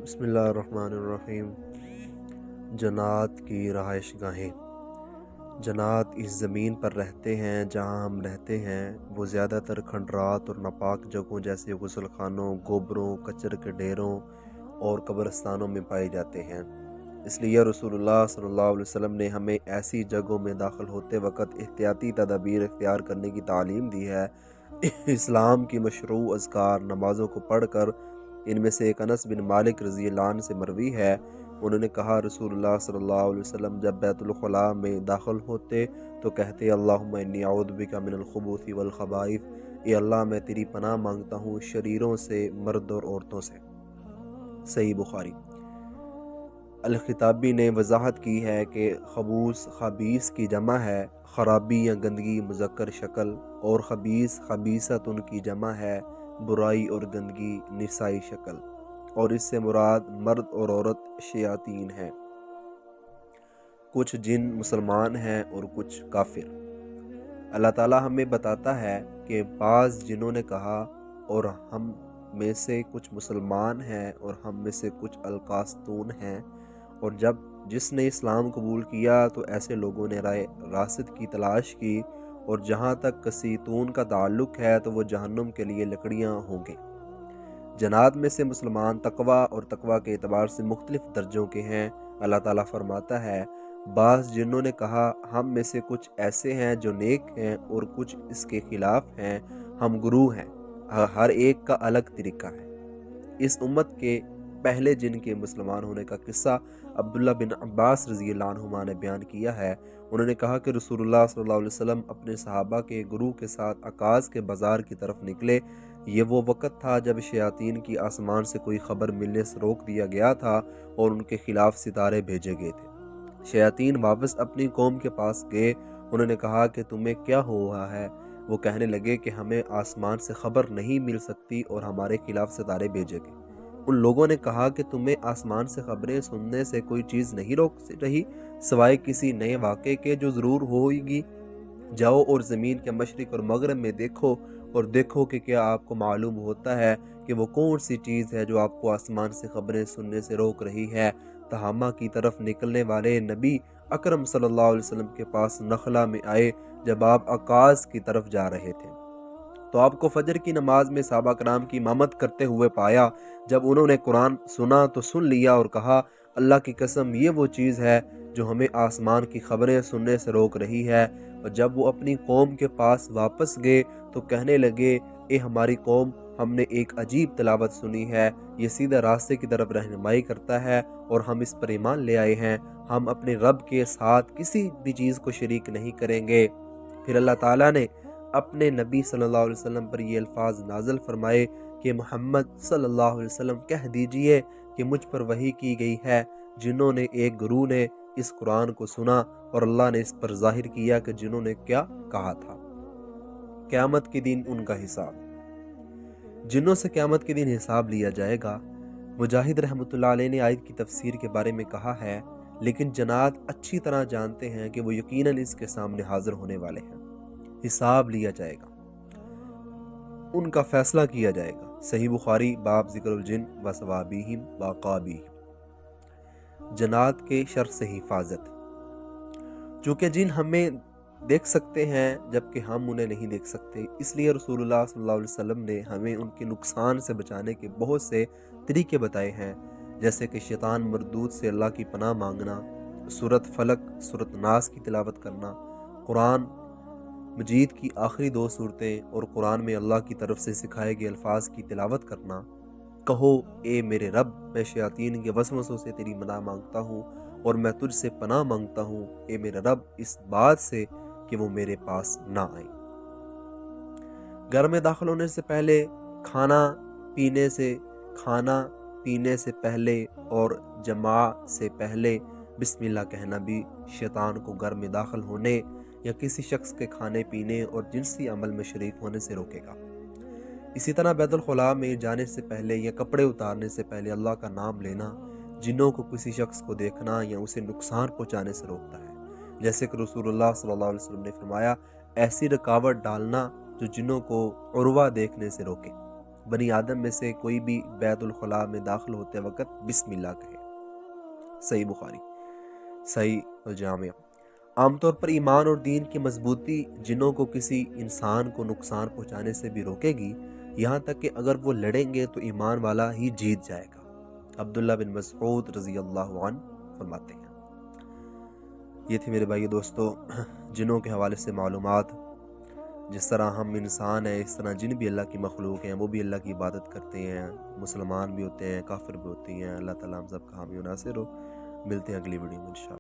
بسم اللہ الرحمن الرحیم۔ جنات کی رہائش گاہیں۔ جنات اس زمین پر رہتے ہیں جہاں ہم رہتے ہیں، وہ زیادہ تر کھنڈرات اور ناپاک جگہوں جیسے غسل خانوں، گوبروں، کچر کے ڈھیروں اور قبرستانوں میں پائے جاتے ہیں۔ اس لیے رسول اللہ صلی اللہ علیہ وسلم نے ہمیں ایسی جگہوں میں داخل ہوتے وقت احتیاطی تدابیر اختیار کرنے کی تعلیم دی ہے۔ اسلام کی مشروع اذکار نمازوں کو پڑھ کر ان میں سے ایک انس بن مالک رضی اللہ عنہ سے مروی ہے، انہوں نے کہا رسول اللہ صلی اللہ علیہ وسلم جب بیت الخلاء میں داخل ہوتے تو کہتے اللہم انی اعوذ بک من الخبث والخبائث، اے اللہ میں تیری پناہ مانگتا ہوں شریروں سے، مرد اور عورتوں سے۔ صحیح بخاری۔ الخطابی نے وضاحت کی ہے کہ خبوث خبیث کی جمع ہے، خرابی یا گندگی مذکر شکل، اور خبیث خبیثت ان کی جمع ہے، برائی اور گندگی نسائی شکل، اور اس سے مراد مرد اور عورت شیاطین ہیں۔ کچھ جن مسلمان ہیں اور کچھ کافر۔ اللہ تعالیٰ ہمیں بتاتا ہے کہ بعض جنہوں نے کہا اور ہم میں سے کچھ مسلمان ہیں اور ہم میں سے کچھ القاستون ہیں، اور جس نے اسلام قبول کیا تو ایسے لوگوں نے رائے راست کی تلاش کی، اور جہاں تک قسیتون کا تعلق ہے تو وہ جہنم کے لیے لکڑیاں ہوں گے۔ جنات میں سے مسلمان تقویٰ اور تقویٰ کے اعتبار سے مختلف درجوں کے ہیں۔ اللہ تعالیٰ فرماتا ہے بعض جنہوں نے کہا ہم میں سے کچھ ایسے ہیں جو نیک ہیں اور کچھ اس کے خلاف ہیں، ہم گروہ ہیں، ہر ایک کا الگ طریقہ ہے۔ اس امت کے پہلے جن کے مسلمان ہونے کا قصہ عبداللہ بن عباس رضی اللہ عنہما نے بیان کیا ہے۔ انہوں نے کہا کہ رسول اللہ صلی اللہ علیہ وسلم اپنے صحابہ کے گروہ کے ساتھ عکاظ کے بازار کی طرف نکلے۔ یہ وہ وقت تھا جب شیاطین کی آسمان سے کوئی خبر ملنے سے روک دیا گیا تھا اور ان کے خلاف ستارے بھیجے گئے تھے۔ شیاطین واپس اپنی قوم کے پاس گئے، انہوں نے کہا کہ تمہیں کیا ہوا ہے؟ وہ کہنے لگے کہ ہمیں آسمان سے خبر نہیں مل سکتی اور ہمارے خلاف ستارے بھیجے گئے۔ ان لوگوں نے کہا کہ تمہیں آسمان سے خبریں سننے سے کوئی چیز نہیں روک رہی سوائے کسی نئے واقعے کے جو ضرور ہوئے گی۔ جاؤ اور زمین کے مشرق اور مغرب میں دیکھو اور دیکھو کہ کیا آپ کو معلوم ہوتا ہے کہ وہ کون سی چیز ہے جو آپ کو آسمان سے خبریں سننے سے روک رہی ہے۔ تہامہ کی طرف نکلنے والے نبی اکرم صلی اللہ علیہ وسلم کے پاس نخلا میں آئے جب آپ عکاظ کی طرف جا رہے تھے، تو آپ کو فجر کی نماز میں صحابہ کرام کی امامت کرتے ہوئے پایا۔ جب انہوں نے قرآن سنا تو سن لیا اور کہا اللہ کی قسم یہ وہ چیز ہے جو ہمیں آسمان کی خبریں سننے سے روک رہی ہے۔ اور جب وہ اپنی قوم کے پاس واپس گئے تو کہنے لگے اے ہماری قوم، ہم نے ایک عجیب تلاوت سنی ہے، یہ سیدھا راستے کی طرف رہنمائی کرتا ہے اور ہم اس پر ایمان لے آئے ہیں، ہم اپنے رب کے ساتھ کسی بھی چیز کو شریک نہیں کریں گے۔ پھر اللہ تعالیٰ نے اپنے نبی صلی اللہ علیہ وسلم پر یہ الفاظ نازل فرمائے کہ محمد صلی اللہ علیہ وسلم کہہ دیجئے کہ مجھ پر وحی کی گئی ہے۔ جنہوں نے ایک گروہ نے اس قرآن کو سنا اور اللہ نے اس پر ظاہر کیا کہ جنہوں نے کیا کہا تھا۔ قیامت کے دن ان کا حساب۔ جنوں سے قیامت کے دن حساب لیا جائے گا۔ مجاہد رحمۃ اللہ علیہ نے آیت کی تفسیر کے بارے میں کہا ہے لیکن جنات اچھی طرح جانتے ہیں کہ وہ یقیناً اس کے سامنے حاضر ہونے والے ہیں، حساب لیا جائے گا، ان کا فیصلہ کیا جائے گا۔ صحیح بخاری باب ذکر الجن و ثوابہم و عقابہم۔ جنات کے شر سے حفاظت۔ چونکہ جن ہمیں دیکھ سکتے ہیں جبکہ ہم انہیں نہیں دیکھ سکتے، اس لیے رسول اللہ صلی اللہ علیہ وسلم نے ہمیں ان کے نقصان سے بچانے کے بہت سے طریقے بتائے ہیں، جیسے کہ شیطان مردود سے اللہ کی پناہ مانگنا، سورۃ فلق سورۃ ناس کی تلاوت کرنا، قرآن مجید کی آخری 2 صورتیں اور قرآن میں اللہ کی طرف سے سکھائے گئے الفاظ کی تلاوت کرنا۔ کہو اے میرے رب، میں شیاطین کے وسوسوں سے تیری پناہ مانگتا ہوں اور میں تجھ سے پناہ مانگتا ہوں اے میرے رب اس بات سے کہ وہ میرے پاس نہ آئیں۔ گھر میں داخل ہونے سے پہلے، کھانا پینے سے پہلے اور جماع سے پہلے بسم اللہ کہنا بھی شیطان کو گھر میں داخل ہونے یا کسی شخص کے کھانے پینے اور جنسی عمل میں شریک ہونے سے روکے گا۔ اسی طرح بیت الخلاء میں جانے سے پہلے یا کپڑے اتارنے سے پہلے اللہ کا نام لینا جنوں کو کسی شخص کو دیکھنا یا اسے نقصان پہنچانے سے روکتا ہے، جیسے کہ رسول اللہ صلی اللہ علیہ وسلم نے فرمایا ایسی رکاوٹ ڈالنا جو جنوں کو عروہ دیکھنے سے روکے۔ بنی آدم میں سے کوئی بھی بیت الخلاء میں داخل ہوتے وقت بسم اللہ کہے۔ صحیح بخاری، صحیح الجامع۔ عام طور پر ایمان اور دین کی مضبوطی جنوں کو کسی انسان کو نقصان پہنچانے سے بھی روکے گی، یہاں تک کہ اگر وہ لڑیں گے تو ایمان والا ہی جیت جائے گا۔ عبداللہ بن مسعود رضی اللہ عنہ فرماتے ہیں۔ یہ تھی میرے بھائی دوستو جنوں کے حوالے سے معلومات۔ جس طرح ہم انسان ہیں اس طرح جن بھی اللہ کی مخلوق ہیں، وہ بھی اللہ کی عبادت کرتے ہیں، مسلمان بھی ہوتے ہیں، کافر بھی ہوتی ہیں۔ اللہ تعالیٰ ہم سب کا حامی و ناصر ہو۔ ملتے ہیں اگلی ویڈیو میں انشاءاللہ۔